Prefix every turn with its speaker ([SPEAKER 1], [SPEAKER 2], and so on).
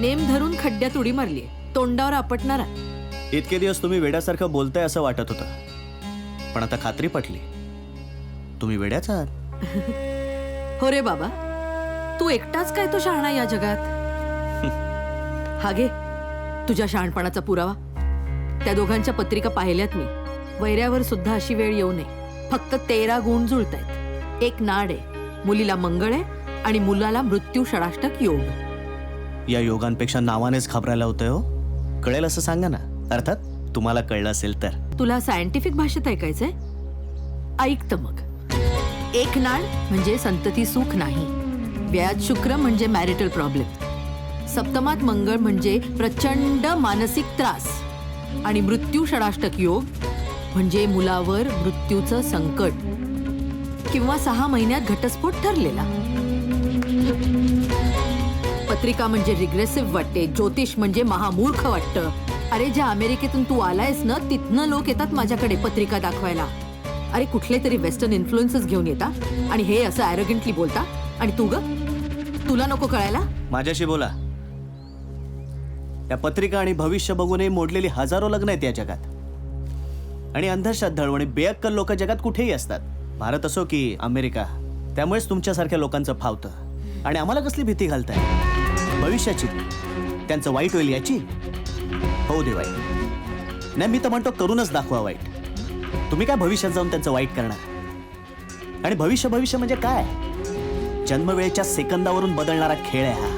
[SPEAKER 1] Name धरून खड्ड्यात उडी मारली, तोंडावर आपटणारा.
[SPEAKER 2] इतके दिवस तुम्ही वेड्यासारखं बोलताय असं वाटत होतं, पण आता खात्री पटली. तुम्ही वेड्याच आहात.
[SPEAKER 1] हो रे बाबा, तू एकटाच काय तो शहाणा या जगात. हा घे तुझ्या शहाणपणाचा पुरावा. त्या दोघांच्या पत्रिका पाहिल्यात मी. वैऱ्यावर सुद्धा अशी वेळ येऊ नये. फक्त 13 गुण जुळतायत. एक नाड आहे, मुलीला मंगळ आहे आणि मुलाला मृत्यू षडाष्टक योग.
[SPEAKER 2] या योगांपेक्षा नावानेच घाबरायला होतंय हो. कळेल असं सांगा ना. अर्थात तुम्हाला कळलं असेल तर.
[SPEAKER 1] तुला सायंटिफिक भाषेत ऐकायचंय? ऐक तर मग. एक नाड म्हणजे संतती सुख नाही. व्ययात शुक्र म्हणजे मॅरिटल प्रॉब्लेम. सप्तमात मंगळ म्हणजे प्रचंड मानसिक त्रास. आणि मृत्यू षडाष्टक योग म्हणजे मुलावर मृत्यूचं संकट किंवा 6 महिन्यात घटस्फोट ठरलेला. पत्रिका म्हणजे रिग्रेसिव्ह वाटते. ज्योतिष म्हणजे महामूर्ख वाटतं. अरे ज्या अमेरिकेतून तू आलायस ना, तिथनं लोक येतात माझ्याकडे पत्रिका दाखवायला. अरे कुठले तरी वेस्टर्न इन्फ्लुएन्सेस घेऊन येतात आणि हे असं ॲरोगंटली बोलता. आणि तू ग, तुला नको कळायला?
[SPEAKER 2] माझ्याशी बोला. या पत्रिका आणि भविष्य बघूनही मोडलेली हजारो लग्न आहेत या जगात. आणि अंधश्रद्धाळू आणि बेअक्कल लोक जगात कुठेही असतात. भारत असो की अमेरिका. त्यामुळेच तुमच्यासारख्या लोकांचं फावतं. आणि आम्हाला कसली भीती घालताय भविष्याची? त्यांचं वाईट होईल याची? हो दे वाईट. नाही, मी तर म्हणतो करूनच दाखवा वाईट. तुम्ही काय भविष्यात जाऊन त्यांचं वाईट करणार? आणि भविष्य म्हणजे काय? जन्मवेळेच्या सेकंदावरून बदलणारा खेळ आहे हा.